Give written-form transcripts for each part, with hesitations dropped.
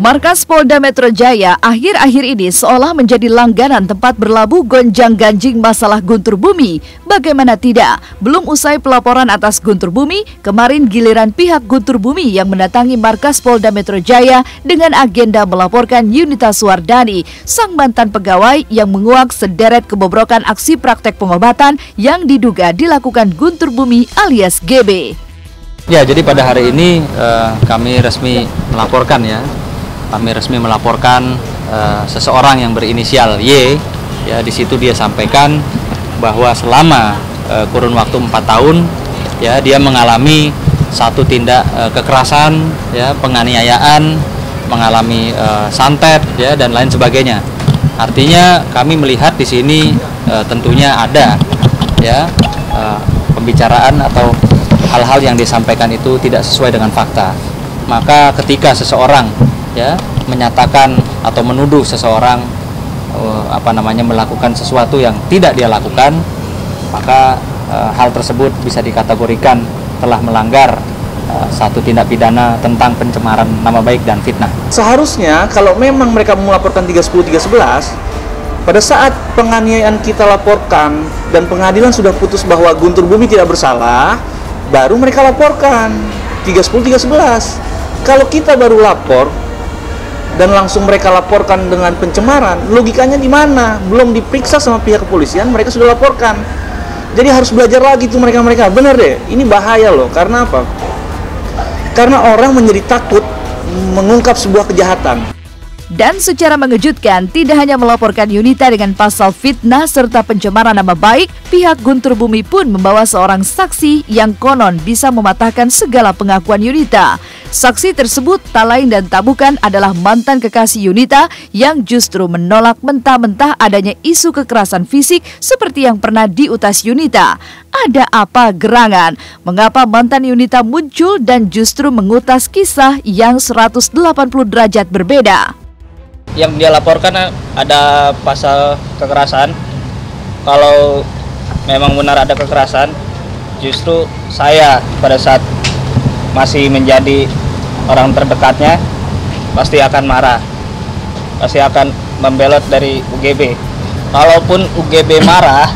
Markas Polda Metro Jaya akhir-akhir ini seolah menjadi langganan tempat berlabuh gonjang-ganjing masalah Guntur Bumi. Bagaimana tidak? Belum usai pelaporan atas Guntur Bumi, kemarin giliran pihak Guntur Bumi yang mendatangi Markas Polda Metro Jaya dengan agenda melaporkan Yunita Suwardani, sang mantan pegawai yang menguak sederet kebobrokan aksi praktek pengobatan yang diduga dilakukan Guntur Bumi alias GB. Ya, jadi pada hari ini kami resmi melaporkan seseorang yang berinisial Y. Ya, di situ dia sampaikan bahwa selama kurun waktu 4 tahun ya dia mengalami satu tindak kekerasan, ya, penganiayaan, mengalami santet ya dan lain sebagainya. Artinya kami melihat di sini tentunya ada ya pembicaraan atau hal-hal yang disampaikan itu tidak sesuai dengan fakta. Maka ketika seseorang ya menyatakan atau menuduh seseorang melakukan sesuatu yang tidak dia lakukan, maka hal tersebut bisa dikategorikan telah melanggar satu tindak pidana tentang pencemaran nama baik dan fitnah. Seharusnya kalau memang mereka melaporkan 310-311, pada saat penganiayaan kita laporkan dan pengadilan sudah putus bahwa Guntur Bumi tidak bersalah, baru mereka laporkan 310-311. Kalau kita baru lapor dan langsung mereka laporkan dengan pencemaran, logikanya di mana? Belum diperiksa sama pihak kepolisian, mereka sudah laporkan. Jadi harus belajar lagi tuh mereka. Bener deh, ini bahaya loh. Karena apa? Karena orang menjadi takut mengungkap sebuah kejahatan. Dan secara mengejutkan, tidak hanya melaporkan Yunita dengan pasal fitnah serta pencemaran nama baik, pihak Guntur Bumi pun membawa seorang saksi yang konon bisa mematahkan segala pengakuan Yunita. Saksi tersebut tak lain dan tak bukan adalah mantan kekasih Yunita yang justru menolak mentah-mentah adanya isu kekerasan fisik seperti yang pernah diutas Yunita. Ada apa gerangan? Mengapa mantan Yunita muncul dan justru mengutas kisah yang 180 derajat berbeda? Yang dia laporkan ada pasal kekerasan. Kalau memang benar ada kekerasan, justru saya pada saat masih menjadi orang terdekatnya pasti akan marah, pasti akan membelot dari UGB. Kalaupun UGB marah,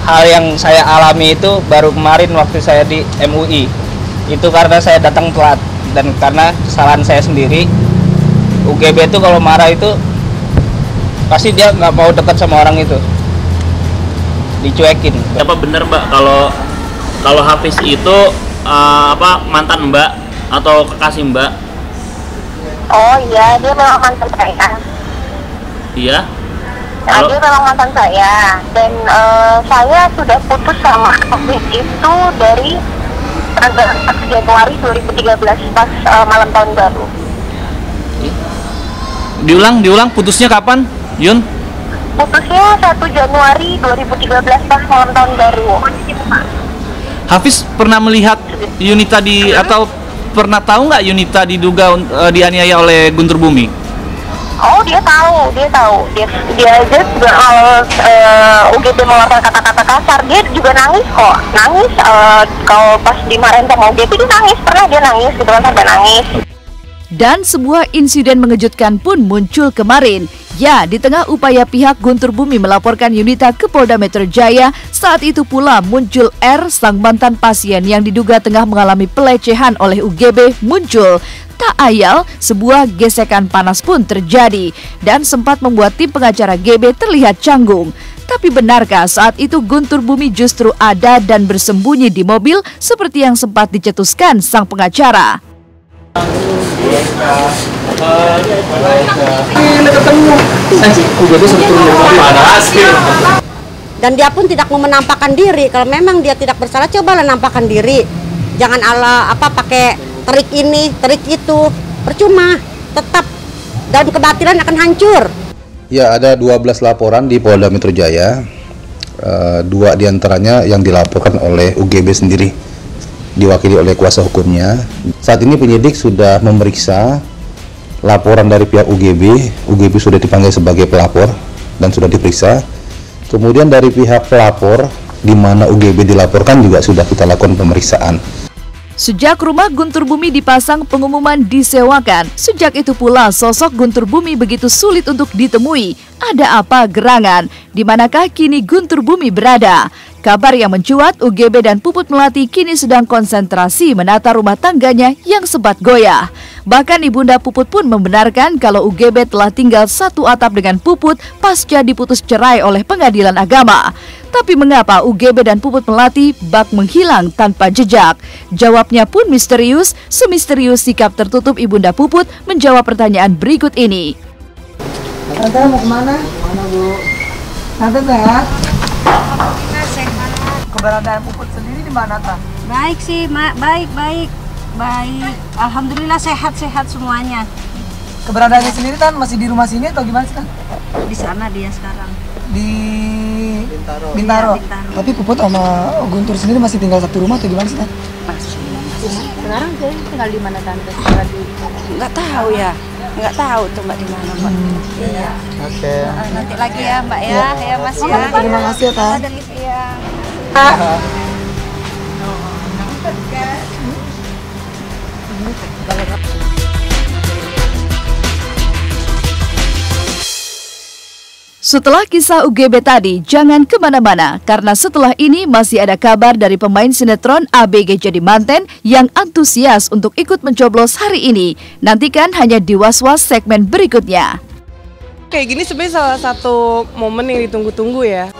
hal yang saya alami itu baru kemarin waktu saya di MUI. Itu karena saya datang telat dan karena kesalahan saya sendiri. UGB itu kalau marah itu pasti dia nggak mau dekat sama orang itu, dicuekin. Apa benar Mbak kalau Hafiz itu mantan Mbak atau kekasih Mbak? Oh iya, dia memang mantan saya. Iya? Nah, dia memang mantan saya dan saya sudah putus sama Hafiz itu dari tanggal 1 Januari 2013 pas malam tahun baru. Diulang putusnya kapan, Yun? Putusnya 1 Januari 2013 pas malam tahun baru. Hafiz pernah melihat Yunita atau pernah tahu nggak Yunita diduga dianiaya oleh Guntur Bumi? Oh, dia tahu. Dia aja juga UGB mengeluarkan kata-kata kasar, dia juga nangis kok. Kalau pas dimarahin sama UGB dia nangis, pernah dia nangis gitu kan, sampai nangis. Dan sebuah insiden mengejutkan pun muncul kemarin. Ya, di tengah upaya pihak Guntur Bumi melaporkan Yunita ke Polda Metro Jaya, saat itu pula muncul R, sang mantan pasien yang diduga tengah mengalami pelecehan oleh UGB muncul. Tak ayal, sebuah gesekan panas pun terjadi dan sempat membuat tim pengacara GB terlihat canggung. Tapi benarkah saat itu Guntur Bumi justru ada dan bersembunyi di mobil seperti yang sempat dicetuskan sang pengacara? Dan dia pun tidak mau menampakkan diri. Kalau memang dia tidak bersalah, cobalah nampakkan diri. Jangan pakai trik ini, trik itu. Percuma, tetap dan kebatilan akan hancur. Ya, ada 12 laporan di Polda Metro Jaya. 2 diantaranya yang dilaporkan oleh UGB sendiri, diwakili oleh kuasa hukumnya. Saat ini penyidik sudah memeriksa laporan dari pihak UGB. UGB sudah dipanggil sebagai pelapor dan sudah diperiksa. Kemudian dari pihak pelapor, di mana UGB dilaporkan juga sudah kita lakukan pemeriksaan. Sejak rumah Guntur Bumi dipasang pengumuman disewakan, sejak itu pula sosok Guntur Bumi begitu sulit untuk ditemui. Ada apa gerangan? Di manakah kini Guntur Bumi berada? Kabar yang mencuat, UGB dan Puput Melati kini sedang konsentrasi menata rumah tangganya yang sempat goyah. Bahkan Ibunda Puput pun membenarkan kalau UGB telah tinggal satu atap dengan Puput pasca diputus cerai oleh Pengadilan Agama. Tapi mengapa UGB dan Puput Melati bak menghilang tanpa jejak? Jawabnya pun misterius, semisterius sikap tertutup Ibunda Puput menjawab pertanyaan berikut ini. Tante mau kemana? Mana Bu? Tante sehat? Keberadaan Puput sendiri di mana, Tante? Baik sih, baik. Alhamdulillah sehat-sehat semuanya. Keberadaannya sendiri Tan masih di rumah sini atau gimana sih Tan? Di sana dia sekarang. Di Bintaro. Iya, Bintaro. Tapi Puput sama Guntur sendiri masih tinggal satu rumah atau gimana sih Tan? Masih. Sekarang dia tinggal di mana Tante? Nggak tahu ya. Nggak tahu tuh Mbak di mana Mbak. Iya. Oke. Nanti lagi ya Mbak ya, ya Mas ya. Terima kasih ya Tan. Iya. Setelah kisah UGB tadi, jangan kemana-mana, karena setelah ini masih ada kabar dari pemain sinetron ABG Jadi Manten yang antusias untuk ikut mencoblos hari ini. Nantikan hanya di Was-Was segmen berikutnya. Kayak gini sebenarnya salah satu momen yang ditunggu-tunggu ya.